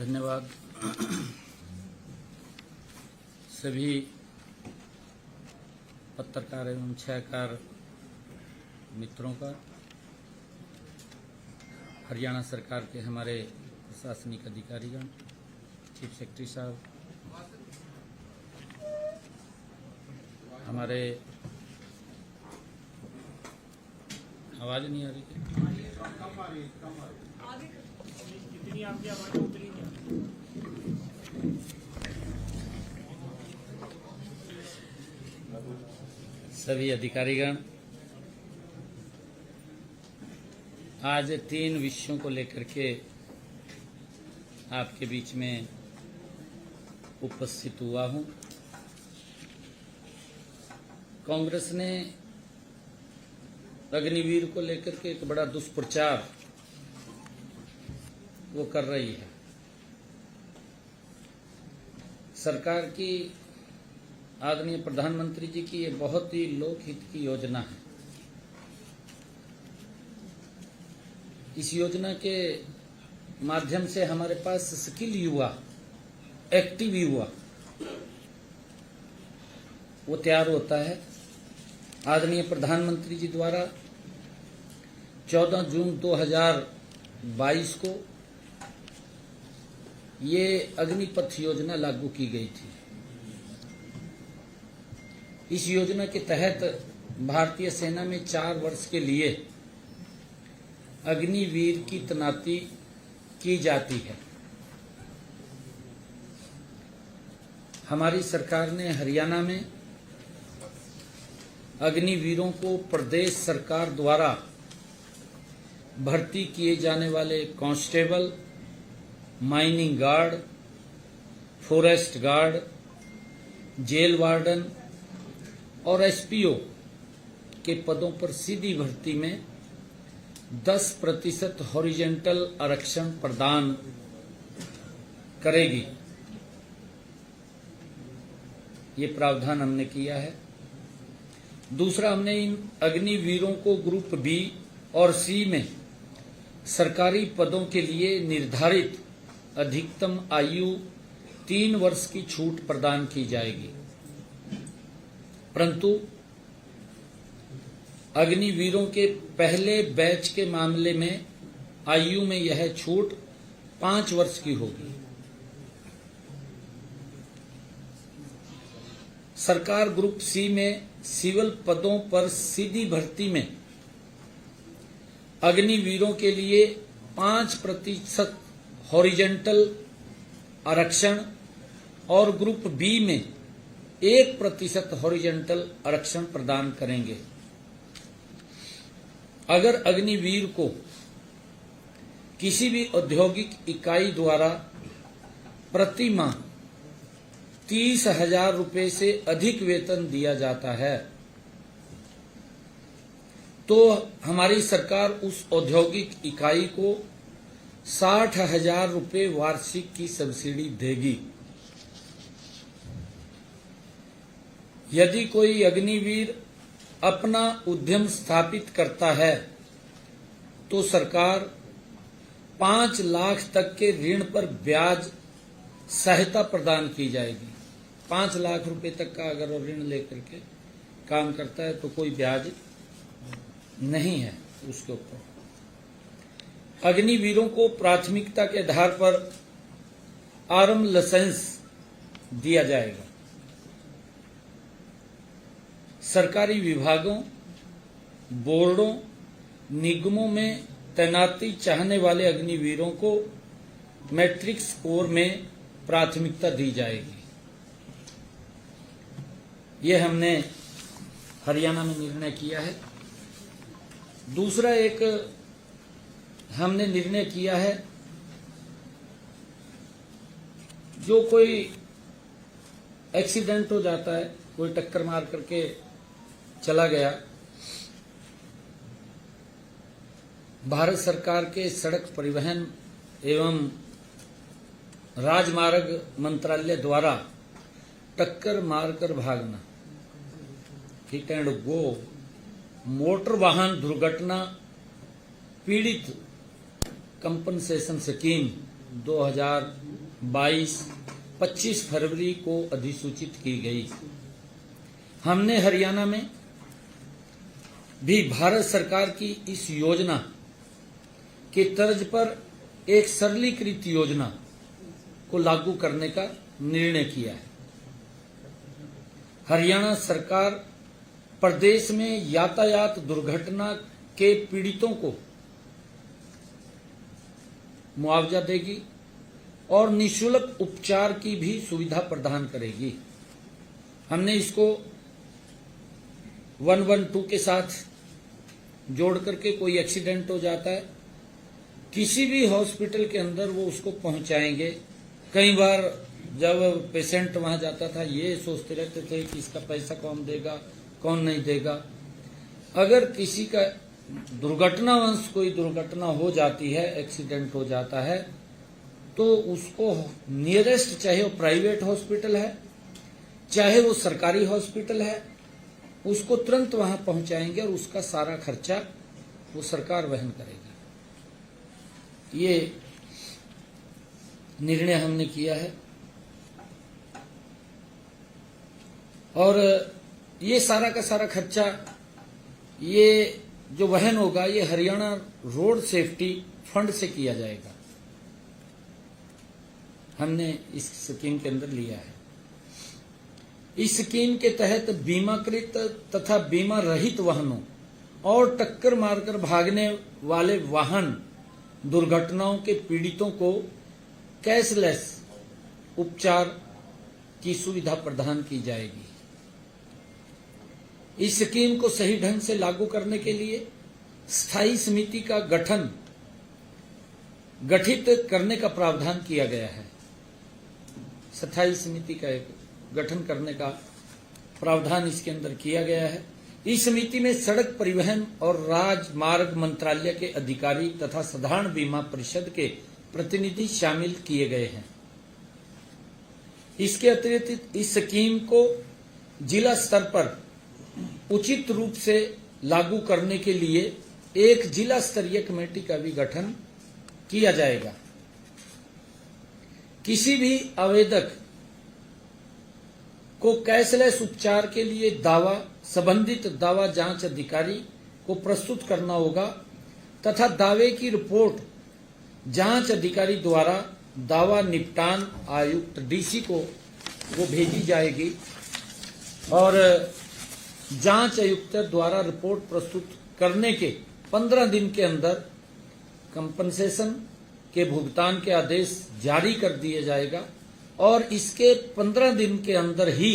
धन्यवाद सभी पत्रकार एवं छायाकार मित्रों का। हरियाणा सरकार के हमारे प्रशासनिक अधिकारीगण, चीफ सेक्रेटरी साहब, हमारे आवाज नहीं आ रही क्या? जितनी आपकी आवाज उतनी सभी अधिकारीगण, आज 3 विषयों को लेकर के आपके बीच में उपस्थित हुआ हूं। कांग्रेस ने अग्निवीर को लेकर के एक बड़ा दुष्प्रचार वो कर रही है। सरकार की, आदरणीय प्रधानमंत्री जी की ये बहुत ही लोकहित की योजना है। इस योजना के माध्यम से हमारे पास स्किल युवा, एक्टिव युवा वो तैयार होता है। आदरणीय प्रधानमंत्री जी द्वारा 14 जून 2022 को ये अग्निपथ योजना लागू की गई थी। इस योजना के तहत भारतीय सेना में 4 वर्ष के लिए अग्निवीर की तैनाती की जाती है। हमारी सरकार ने हरियाणा में अग्निवीरों को प्रदेश सरकार द्वारा भर्ती किए जाने वाले constable, mining guard, forest guard, jail warden और एसपीओ के पदों पर सीधी भर्ती में 10% हॉरिजॉन्टल आरक्षण प्रदान करेगी। ये प्रावधान हमने किया है। दूसरा, हमने इन अग्निवीरों को ग्रुप बी और सी में सरकारी पदों के लिए निर्धारित अधिकतम आयु 3 वर्ष की छूट प्रदान की जाएगी। परंतु अग्निवीरों के पहले बैच के मामले में आयु में यह छूट 5 वर्ष की होगी। सरकार ग्रुप सी में सिविल पदों पर सीधी भर्ती में अग्निवीरों के लिए 5% हॉरिजॉन्टल आरक्षण और ग्रुप बी में 1% हॉरिजॉन्टल आरक्षण प्रदान करेंगे। अगर अग्निवीर को किसी भी औद्योगिक इकाई द्वारा प्रति माह 30,000 रुपए से अधिक वेतन दिया जाता है तो हमारी सरकार उस औद्योगिक इकाई को 60,000 रुपए वार्षिक की सब्सिडी देगी। यदि कोई अग्निवीर अपना उद्यम स्थापित करता है तो सरकार 5 लाख तक के ऋण पर ब्याज सहायता प्रदान की जाएगी। 5 लाख रुपए तक का अगर वो ऋण लेकर के काम करता है तो कोई ब्याज नहीं है उसके ऊपर। अग्निवीरों को प्राथमिकता के आधार पर आर्म लाइसेंस दिया जाएगा। सरकारी विभागों, बोर्डों, निगमों में तैनाती चाहने वाले अग्निवीरों को मैट्रिक स्कोर में प्राथमिकता दी जाएगी। ये हमने हरियाणा में निर्णय किया है। दूसरा एक हमने निर्णय किया है, जो कोई एक्सीडेंट हो जाता है, कोई टक्कर मार करके चला गया, भारत सरकार के सड़क परिवहन एवं राजमार्ग मंत्रालय द्वारा टक्कर मारकर भागना, हिट एंड गो, मोटर वाहन दुर्घटना पीड़ित कंपनसेशन स्कीम 2000 25 फरवरी को अधिसूचित की गई। हमने हरियाणा में भी भारत सरकार की इस योजना के तर्ज पर एक सरलीकृत योजना को लागू करने का निर्णय किया है। हरियाणा सरकार प्रदेश में यातायात दुर्घटना के पीड़ितों को मुआवजा देगी और निःशुल्क उपचार की भी सुविधा प्रदान करेगी। हमने इसको 112 के साथ जोड़ करके कोई एक्सीडेंट हो जाता है, किसी भी हॉस्पिटल के अंदर वो उसको पहुंचाएंगे। कई बार जब पेशेंट वहां जाता था ये सोचते रहते थे कि इसका पैसा कौन देगा कौन नहीं देगा। अगर किसी का दुर्घटनावश कोई दुर्घटना हो जाती है, एक्सीडेंट हो जाता है, तो उसको नियरेस्ट, चाहे वो प्राइवेट हॉस्पिटल है चाहे वो सरकारी हॉस्पिटल है, उसको तुरंत वहां पहुंचाएंगे और उसका सारा खर्चा वो सरकार वहन करेगी। ये निर्णय हमने किया है और ये सारा का सारा खर्चा ये जो वहन होगा ये हरियाणा रोड सेफ्टी फंड से किया जाएगा। हमने इस स्कीम के अंदर लिया है। इस स्कीम के तहत बीमाकृत तथा बीमा रहित वाहनों और टक्कर मारकर भागने वाले वाहन दुर्घटनाओं के पीड़ितों को कैशलेस उपचार की सुविधा प्रदान की जाएगी। इस स्कीम को सही ढंग से लागू करने के लिए स्थायी समिति का गठित करने का प्रावधान किया गया है। स्थायी समिति का एक गठन करने का प्रावधान इसके अंदर किया गया है। इस समिति में सड़क परिवहन और राजमार्ग मंत्रालय के अधिकारी तथा साधारण बीमा परिषद के प्रतिनिधि शामिल किए गए हैं। इसके अतिरिक्त इस स्कीम को जिला स्तर पर उचित रूप से लागू करने के लिए एक जिला स्तरीय कमेटी का भी गठन किया जाएगा। किसी भी आवेदक को कैशलेस उपचार के लिए दावा संबंधित दावा जांच अधिकारी को प्रस्तुत करना होगा तथा दावे की रिपोर्ट जांच अधिकारी द्वारा दावा निपटान आयुक्त डीसी को वो भेजी जाएगी और जांच आयुक्त द्वारा रिपोर्ट प्रस्तुत करने के 15 दिन के अंदर कंपनसेशन के भुगतान के आदेश जारी कर दिया जाएगा और इसके 15 दिन के अंदर ही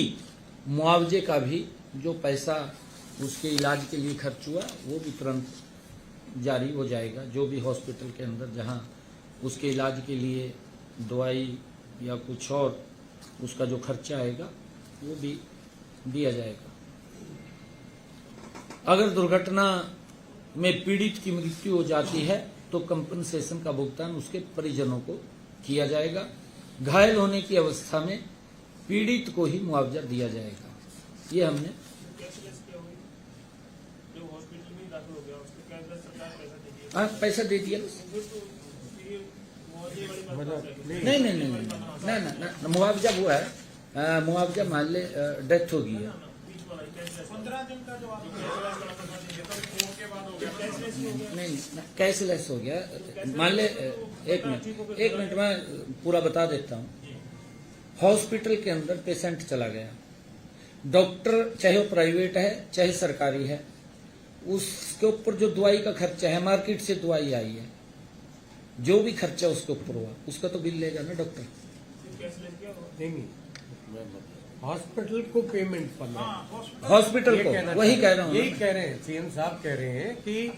मुआवजे का भी जो पैसा उसके इलाज के लिए खर्च हुआ वो भी तुरंत जारी हो जाएगा। जो भी हॉस्पिटल के अंदर जहां उसके इलाज के लिए दवाई या कुछ और उसका जो खर्चा आएगा वो भी दिया जाएगा। अगर दुर्घटना में पीड़ित की मृत्यु हो जाती है तो कंपनसेशन का भुगतान उसके परिजनों को किया जाएगा। घायल होने की अवस्था में पीड़ित को ही मुआवजा दिया जाएगा। ये हमने पैसा दे दिया। नहीं, मुआवजा वो है, मुआवजा मान ले डेथ हो गई है, 15 दिन का जो नहीं कैशलेस हो गया। मान ले एक मिनट मैं पूरा बता देता हूँ। हॉस्पिटल के अंदर पेशेंट चला गया, डॉक्टर चाहे वो प्राइवेट है चाहे सरकारी है, उसके ऊपर जो दवाई का खर्चा है, मार्केट से दवाई आई है, जो भी खर्चा उसके ऊपर हुआ उसका तो बिल लेगा ना डॉक्टर। नहीं, हॉस्पिटल को पेमेंट करना, हॉस्पिटल को, वही कह रहा हूँ, यही कह रहे हैं सीएम साहब कह रहे हैं कि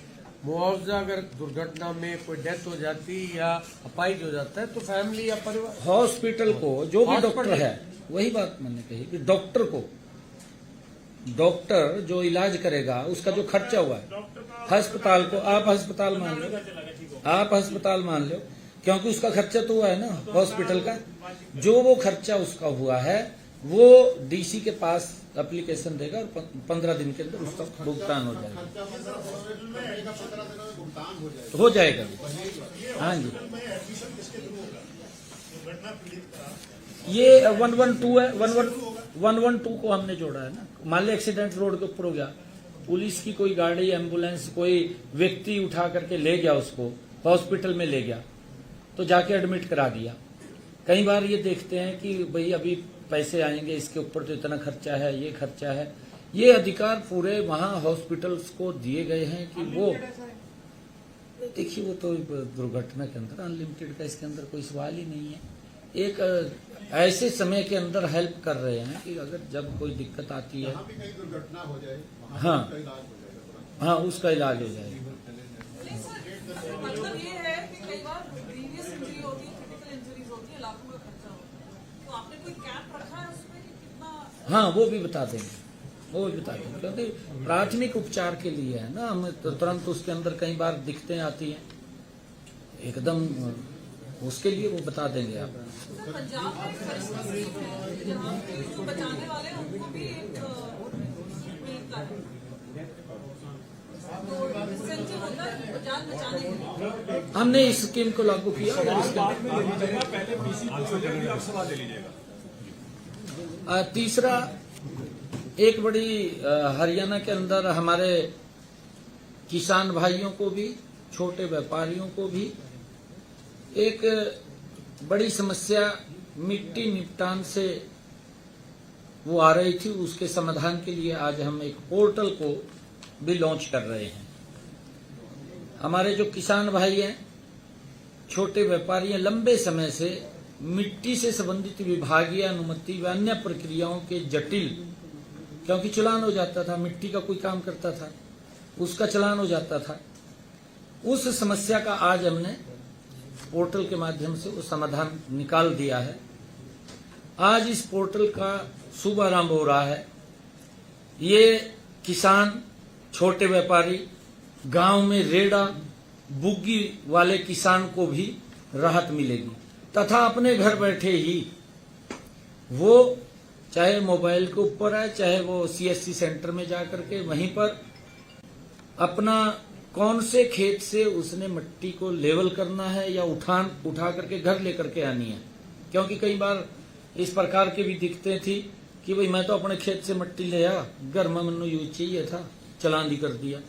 मुआवजा अगर दुर्घटना में कोई डेथ हो जाती या अपाहिज हो जाता है तो फैमिली या परिवार, हॉस्पिटल को जो भी डॉक्टर है, वही बात मैंने कही कि डॉक्टर को, डॉक्टर जो इलाज करेगा उसका जो खर्चा हुआ है, अस्पताल को, आप अस्पताल मान लो, आप अस्पताल मान लो, क्योंकि उसका खर्चा तो हुआ है ना हॉस्पिटल का, जो वो खर्चा उसका हुआ है वो डीसी के पास एप्लीकेशन देगा और 15 दिन के अंदर उसका भुगतान हो जाएगा। हो जाएगा, हाँ जी। ये 112 है, 112 को हमने जोड़ा है ना। मान लो एक्सीडेंट रोड के ऊपर हो गया, पुलिस की कोई गाड़ी, एम्बुलेंस, कोई व्यक्ति उठा करके ले गया, उसको हॉस्पिटल में ले गया, तो जाके एडमिट करा दिया। कई बार ये देखते हैं कि भाई अभी पैसे आएंगे, इसके ऊपर तो इतना खर्चा है, ये खर्चा है। ये अधिकार पूरे वहां हॉस्पिटल्स को दिए गए हैं कि वो देखिए, वो तो दुर्घटना के अंदर अनलिमिटेड का इसके अंदर कोई सवाल ही नहीं है। एक ऐसे समय के अंदर हेल्प कर रहे हैं कि अगर जब कोई दिक्कत आती है, भी कहीं दुर्घटना हो जाए, हाँ उसका इलाज हो जाएगा। हाँ, उसका इलाज हो जाएगा। मतलब ये है कि कई बार ग्रीवियस इंजरी होती है, क्रिटिकल इंजरीज होती है, लाखों का खर्चा होता है, तो आपने कोई कैप रखा है उसमें कि कितना? हाँ, वो भी बता देंगे, वो भी बता देंगे, क्योंकि प्राथमिक उपचार के लिए है ना। हमें तो तुरंत उसके अंदर कई बार दिक्कतें आती हैं, एकदम उसके लिए वो बता देंगे आप। सर, पंजाब में एक फरिश्ता स्कीम है जहाँ पे जो बचाने वाले हैं उनको भी एक मिलता है, तो इंसेंटिव होता है वो जान बचाने के लिए। हमने इस स्कीम को लागू किया और तीसरा, एक बड़ी हरियाणा के अंदर हमारे किसान भाइयों को भी, छोटे व्यापारियों को भी एक बड़ी समस्या मिट्टी निपटान से वो आ रही थी, उसके समाधान के लिए आज हम एक पोर्टल को भी लॉन्च कर रहे हैं। हमारे जो किसान भाई हैं, छोटे व्यापारी हैं, लंबे समय से मिट्टी से संबंधित विभागीय अनुमति व अन्य प्रक्रियाओं के जटिल, क्योंकि चालान हो जाता था, मिट्टी का कोई काम करता था उसका चालान हो जाता था, उस समस्या का आज हमने पोर्टल के माध्यम से वो समाधान निकाल दिया है। आज इस पोर्टल का शुभारंभ हो रहा है। ये किसान, छोटे व्यापारी, गांव में रेड़ा बुग्गी वाले किसान को भी राहत मिलेगी, तथा अपने घर बैठे ही वो चाहे मोबाइल के ऊपर है, चाहे वो सीएससी सेंटर में जाकर के वहीं पर अपना कौन से खेत से उसने मिट्टी को लेवल करना है या उठा करके घर लेकर के आनी है। क्योंकि कई बार इस प्रकार की भी दिक्कतें थी कि भाई मैं तो अपने खेत से मिट्टी ले आया, घर में मनु यूज चाहिए था, चालान भी कर दिया।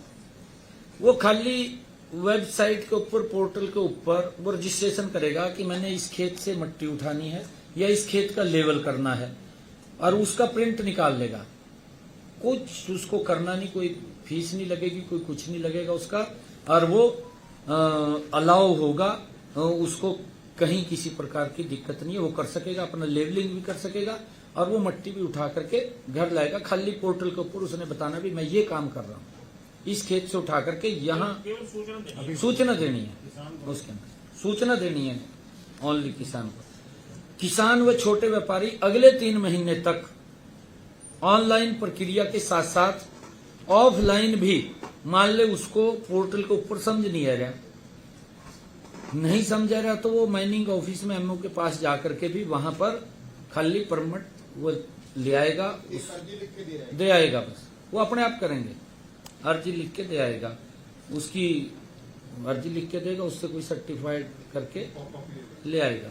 वो खाली वेबसाइट के ऊपर, पोर्टल के ऊपर वो रजिस्ट्रेशन करेगा कि मैंने इस खेत से मिट्टी उठानी है या इस खेत का लेवल करना है, और उसका प्रिंट निकाल लेगा। कुछ उसको करना नहीं, कोई फीस नहीं लगेगी, कोई कुछ नहीं लगेगा उसका, और वो अलाउ होगा, उसको कहीं किसी प्रकार की दिक्कत नहीं है, वो कर सकेगा, अपना लेवलिंग भी कर सकेगा और वो मिट्टी भी उठा करके घर लाएगा। खाली पोर्टल के ऊपर उसने बताना भी मैं ये काम कर रहा हूँ, इस खेत से उठा करके यहाँ सूचना देनी है, उसके अंदर सूचना देनी है ओनली किसान को। किसान व छोटे व्यापारी अगले 3 महीने तक ऑनलाइन प्रक्रिया के साथ साथ ऑफलाइन भी, मान ले उसको पोर्टल के ऊपर समझ नहीं आ रहा, नहीं समझ आ रहा, तो वो माइनिंग ऑफिस में एमओ के पास जाकर के भी वहां पर खाली परमिट वो ले आएगा, दे आएगा, बस वो अपने आप करेंगे, अर्जी लिख के दे आएगा, उसकी अर्जी लिख के देगा, उससे कोई सर्टिफाइड करके ले आएगा।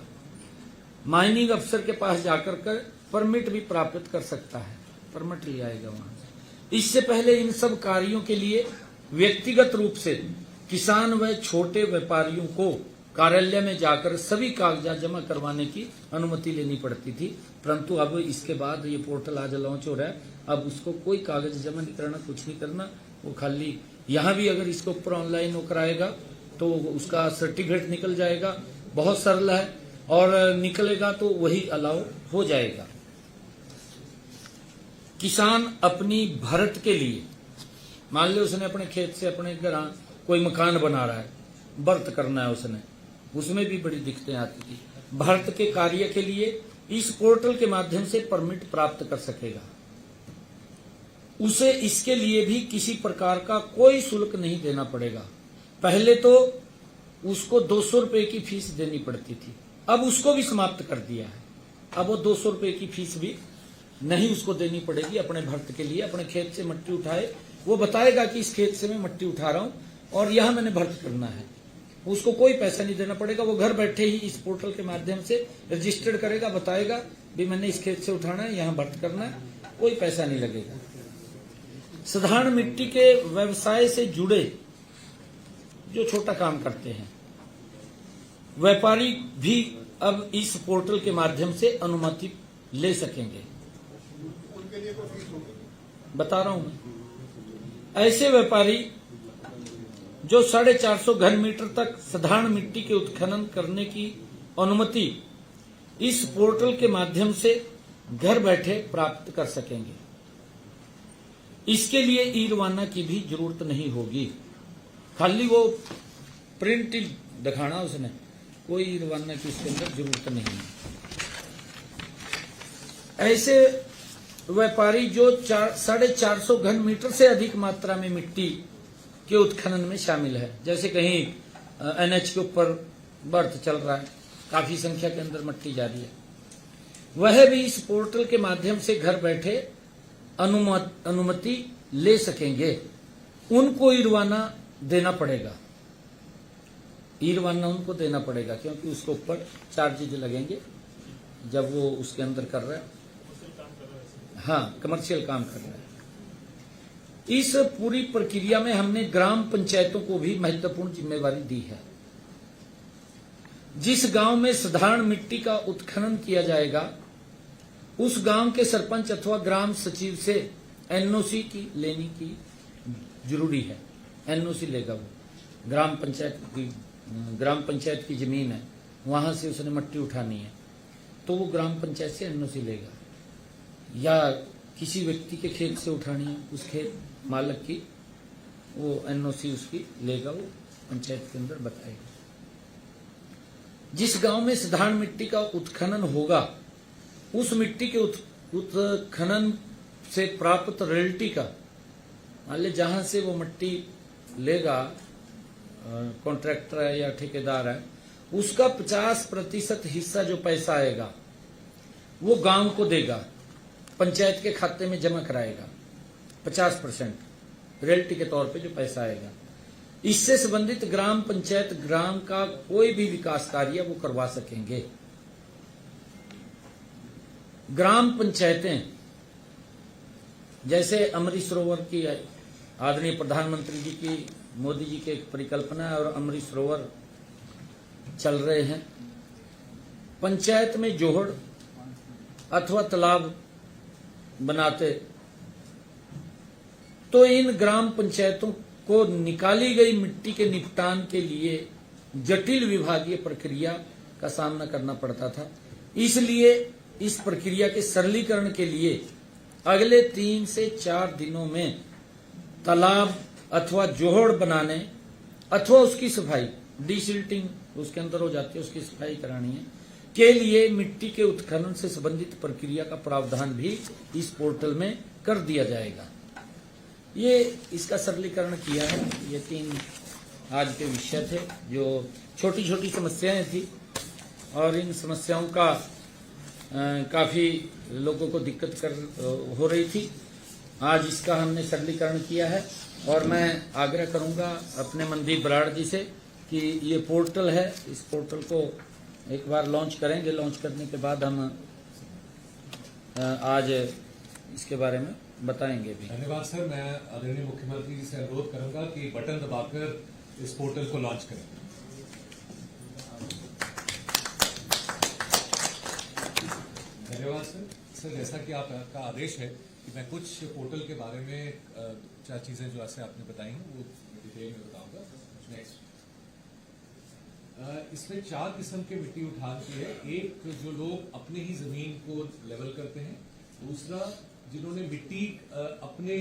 माइनिंग अफसर के पास जाकर कर परमिट भी प्राप्त कर सकता है, परमिट ले आएगा वहां से। इससे पहले इन सब कार्यों के लिए व्यक्तिगत रूप से किसान व छोटे व्यापारियों को कार्यालय में जाकर सभी कागजात जमा करवाने की अनुमति लेनी पड़ती थी, परंतु अब इसके बाद ये पोर्टल आज लॉन्च हो रहा है, अब उसको कोई कागज जमा नहीं करना, कुछ नहीं करना, वो खाली यहाँ भी अगर इसके ऊपर ऑनलाइन वो कराएगा तो उसका सर्टिफिकेट निकल जाएगा, बहुत सरल है, और निकलेगा तो वही अलाउ हो जाएगा। किसान अपनी भरत के लिए, मान लो उसने अपने खेत से अपने घर कोई मकान बना रहा है, भरत करना है उसने, उसमें भी बड़ी दिक्कतें आती थी। भरत के कार्य के लिए इस पोर्टल के माध्यम से परमिट प्राप्त कर सकेगा। उसे इसके लिए भी किसी प्रकार का कोई शुल्क नहीं देना पड़ेगा। पहले तो उसको 200 रुपए की फीस देनी पड़ती थी, अब उसको भी समाप्त कर दिया है। अब वो 200 रुपए की फीस भी नहीं उसको देनी पड़ेगी अपने भरत के लिए। अपने खेत से मिट्टी उठाए, वो बताएगा कि इस खेत से मैं मिट्टी उठा रहा हूं और यहां मैंने भरत करना है, उसको कोई पैसा नहीं देना पड़ेगा। वो घर बैठे ही इस पोर्टल के माध्यम से रजिस्टर्ड करेगा, बताएगा भी मैंने इस खेत से उठाना है, यहाँ भर्त करना है, कोई पैसा नहीं लगेगा। साधारण मिट्टी के व्यवसाय से जुड़े जो छोटा काम करते हैं व्यापारी भी अब इस पोर्टल के माध्यम से अनुमति ले सकेंगे। उनके लिए कोई फीस होगी? बता रहा हूं मैं। ऐसे व्यापारी जो 450 घन मीटर तक साधारण मिट्टी के उत्खनन करने की अनुमति इस पोर्टल के माध्यम से घर बैठे प्राप्त कर सकेंगे। इसके लिए ई रवाना की भी जरूरत नहीं होगी। खाली वो प्रिंट ही दिखाना उसने, कोई ई रवाना की उसके अंदर जरूरत नहीं है। ऐसे व्यापारी जो 450 घन मीटर से अधिक मात्रा में मिट्टी के उत्खनन में शामिल है, जैसे कहीं एनएच के ऊपर बर्थ चल रहा है, काफी संख्या के अंदर मिट्टी जा रही है, वह भी इस पोर्टल के माध्यम से घर बैठे अनुमति ले सकेंगे। उनको ई रवाना देना पड़ेगा, ई रवाना उनको देना पड़ेगा, क्योंकि उसके ऊपर चार्जेज लगेंगे जब वो उसके अंदर कर रहा है। हाँ, कमर्शियल काम कर रहा है। इस पूरी प्रक्रिया में हमने ग्राम पंचायतों को भी महत्वपूर्ण जिम्मेवारी दी है। जिस गांव में साधारण मिट्टी का उत्खनन किया जाएगा उस गांव के सरपंच अथवा ग्राम सचिव से एनओसी की लेने की जरूरी है। एनओसी लेगा वो, ग्राम पंचायत की जमीन है, वहां से उसने मिट्टी उठानी है तो वो ग्राम पंचायत से एनओसी लेगा, या किसी व्यक्ति के खेत से उठानी है, उस खेत मालक की वो एनओसी उसकी लेगा, वो पंचायत के अंदर बताएगा। जिस गांव में साधारण मिट्टी का उत्खनन होगा उस मिट्टी के उत्खनन से प्राप्त रॉयल्टी का, मान ली जहां से वो मिट्टी लेगा कॉन्ट्रैक्टर है या ठेकेदार है, उसका 50% हिस्सा जो पैसा आएगा वो गांव को देगा, पंचायत के खाते में जमा कराएगा। 50% रॉयल्टी के तौर पे जो पैसा आएगा, इससे संबंधित ग्राम पंचायत ग्राम का कोई भी विकास कार्य वो करवा सकेंगे। ग्राम पंचायतें जैसे अमृत सरोवर की आदरणीय प्रधानमंत्री जी की, मोदी जी की एक परिकल्पना है और अमृत सरोवर चल रहे हैं। पंचायत में जोहड़ अथवा तालाब बनाते तो इन ग्राम पंचायतों को निकाली गई मिट्टी के निपटान के लिए जटिल विभागीय प्रक्रिया का सामना करना पड़ता था। इसलिए इस प्रक्रिया के सरलीकरण के लिए अगले 3 से 4 दिनों में तालाब अथवा जोहड़ बनाने अथवा उसकी सफाई, डीसिल्टिंग उसके अंदर हो जाती है, उसकी सफाई करानी है, के लिए मिट्टी के उत्खनन से संबंधित प्रक्रिया का प्रावधान भी इस पोर्टल में कर दिया जाएगा। ये इसका सरलीकरण किया है। ये 3 आज के विषय थे जो छोटी छोटी समस्याएं थी और इन समस्याओं का काफी लोगों को दिक्कत हो रही थी। आज इसका हमने सरलीकरण किया है और मैं आग्रह करूंगा अपने मनदीप बराड़ जी से कि ये पोर्टल है, इस पोर्टल को एक बार लॉन्च करेंगे। लॉन्च करने के बाद हम आज इसके बारे में बताएंगे भी। धन्यवाद सर। मैं आदरणीय मुख्यमंत्री जी से अनुरोध करूंगा कि बटन दबाकर इस पोर्टल को लॉन्च करें। धन्यवाद सर। सर, जैसा कि आपका आदेश है कि मैं कुछ पोर्टल के बारे में 4 चीजें जो ऐसे आपने बताई हैं वो डिटेल में बताऊंगा। नेक्स्ट, इसमें 4 किस्म के मिट्टी उठान की है। एक जो लोग अपने ही जमीन को लेवल करते हैं, दूसरा जिन्होंने मिट्टी अपने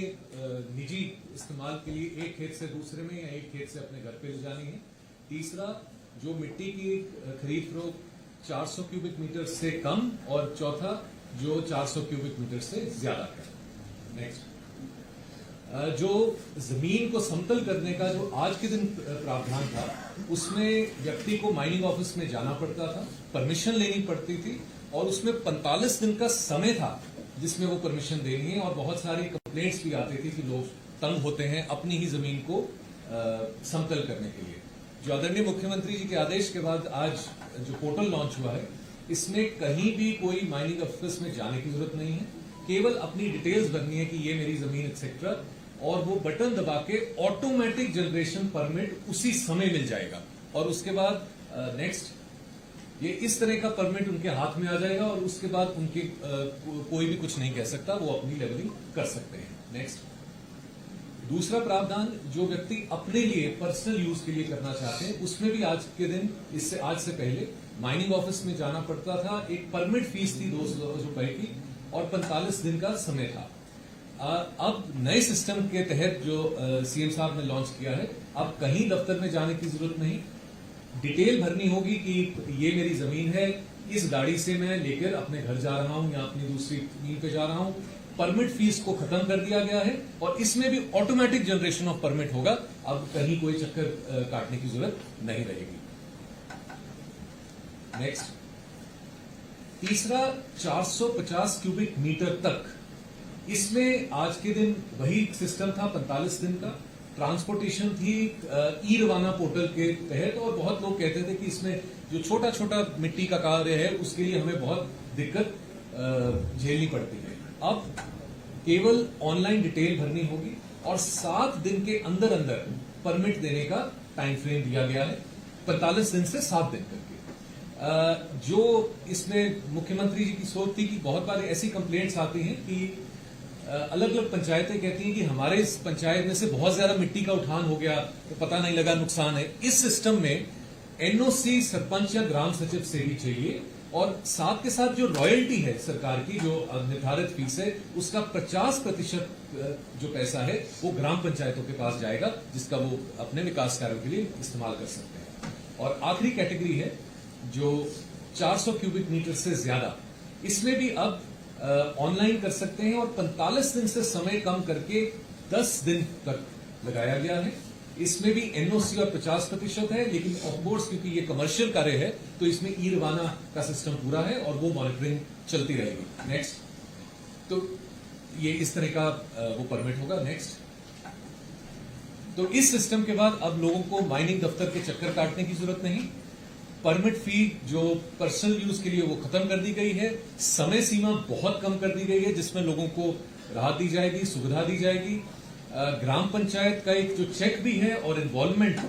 निजी इस्तेमाल के लिए एक खेत से दूसरे में या एक खेत से अपने घर पे ले जानी है, तीसरा जो मिट्टी की खरीद फरोख्त 400 क्यूबिक मीटर से कम, और चौथा जो 400 क्यूबिक मीटर से ज्यादा है। नेक्स्ट, जो जमीन को समतल करने का जो आज के दिन प्रावधान था, उसमें व्यक्ति को माइनिंग ऑफिस में जाना पड़ता था, परमिशन लेनी पड़ती थी और उसमें 45 दिन का समय था जिसमें वो परमिशन देनी है, और बहुत सारी कंप्लेंट्स भी आती थी कि लोग तंग होते हैं अपनी ही जमीन को समतल करने के लिए। जो आदरणीय मुख्यमंत्री जी के आदेश के बाद आज जो पोर्टल लॉन्च हुआ है, इसमें कहीं भी कोई माइनिंग ऑफिस में जाने की जरूरत नहीं है। केवल अपनी डिटेल्स भरनी है कि ये मेरी जमीन एक्सेट्रा, और वो बटन दबा के ऑटोमेटिक जनरेशन परमिट उसी समय मिल जाएगा। और उसके बाद नेक्स्ट ये इस तरह का परमिट उनके हाथ में आ जाएगा और उसके बाद उनके कोई भी कुछ नहीं कह सकता, वो अपनी लेवलिंग कर सकते हैं। नेक्स्ट दूसरा प्रावधान, जो व्यक्ति अपने लिए पर्सनल यूज के लिए करना चाहते हैं, उसमें भी आज के दिन आज से पहले माइनिंग ऑफिस में जाना पड़ता था। एक परमिट फीस थी 200 रुपए की और 45 दिन का समय था। अब नए सिस्टम के तहत जो सीएम साहब ने लॉन्च किया है, अब कहीं दफ्तर में जाने की जरूरत नहीं, डिटेल भरनी होगी कि ये मेरी जमीन है, इस गाड़ी से मैं लेकर अपने घर जा रहा हूं या अपनी दूसरी जमीन पे जा रहा हूं। परमिट फीस को खत्म कर दिया गया है और इसमें भी ऑटोमेटिक जनरेशन ऑफ परमिट होगा। अब कहीं कोई चक्कर काटने की जरूरत नहीं रहेगी। नेक्स्ट तीसरा, 450 क्यूबिक मीटर तक, इसमें आज के दिन वही सिस्टम था 45 दिन का। ट्रांसपोर्टेशन थी ई रवाना पोर्टल के तहत, और बहुत लोग कहते थे कि इसमें जो छोटा छोटा मिट्टी का कार्य है उसके लिए हमें बहुत दिक्कत झेलनी पड़ती है। अब केवल ऑनलाइन डिटेल भरनी होगी और 7 दिन के अंदर अंदर परमिट देने का टाइम फ्रेम दिया गया है, 45 दिन से 7 दिन करके। जो इसमें मुख्यमंत्री जी की सोच थी कि बहुत बार ऐसी कंप्लेंट्स आती हैं कि अलग अलग पंचायतें कहती हैं कि हमारे इस पंचायत में से बहुत ज्यादा मिट्टी का उठान हो गया तो पता नहीं लगा, नुकसान है। इस सिस्टम में एनओसी सरपंच या ग्राम सचिव से भी चाहिए, और साथ के साथ जो रॉयल्टी है सरकार की, जो निर्धारित फीस है, उसका 50% जो पैसा है वो ग्राम पंचायतों के पास जाएगा, जिसका वो अपने विकास कार्यों के लिए इस्तेमाल कर सकते हैं। और आखिरी कैटेगरी है जो 400 क्यूबिक मीटर से ज्यादा, इसमें भी अब ऑनलाइन कर सकते हैं और 45 दिन से समय कम करके 10 दिन तक लगाया गया है। इसमें भी एनओसी और 50% है, लेकिन ऑफकोर्स क्योंकि ये कमर्शियल कार्य है तो इसमें ई रवाना का सिस्टम पूरा है और वो मॉनिटरिंग चलती रहेगी। नेक्स्ट, तो ये इस तरह का वो परमिट होगा। नेक्स्ट, तो इस सिस्टम के बाद अब लोगों को माइनिंग दफ्तर के चक्कर काटने की जरूरत नहीं। परमिट फी जो पर्सनल यूज के लिए वो खत्म कर दी गई है। समय सीमा बहुत कम कर दी गई है, जिसमें लोगों को राहत दी जाएगी, सुविधा दी जाएगी। ग्राम पंचायत का एक जो चेक भी है और इन्वॉल्वमेंट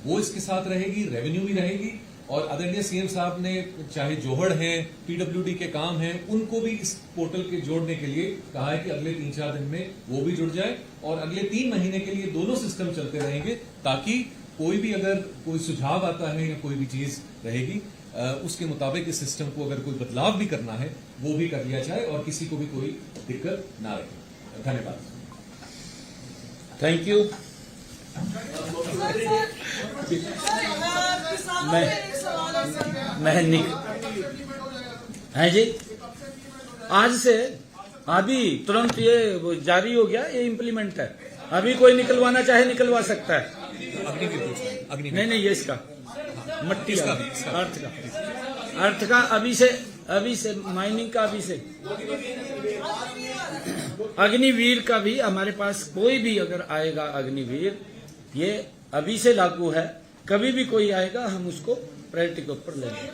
वो इसके साथ रहेगी, रेवेन्यू भी रहेगी। और आदरणीय सीएम साहब ने चाहे जोहड़ हैं, पीडब्ल्यूडी के काम हैं, उनको भी इस पोर्टल के जोड़ने के लिए कहा है कि अगले 3-4 दिन में वो भी जुड़ जाए और अगले 3 महीने के लिए दोनों सिस्टम चलते रहेंगे, ताकि कोई भी अगर कोई सुझाव आता है या कोई भी चीज रहेगी उसके मुताबिक इस सिस्टम को अगर कोई बदलाव भी करना है वो भी कर लिया जाए और किसी को भी कोई दिक्कत ना रहे। धन्यवाद। Thank you. मैं है जी, आज से अभी तुरंत ये जारी हो गया, ये इम्प्लीमेंट है। अभी कोई निकलवाना चाहे निकलवा सकता है। नहीं ये इसका मट्टी का, अर्थ का अभी से माइनिंग का अभी से, अग्निवीर का भी हमारे पास कोई भी अगर आएगा अग्निवीर, ये अभी से लागू है। कभी भी कोई आएगा हम उसको प्रायोरिटी के ऊपर लेंगे।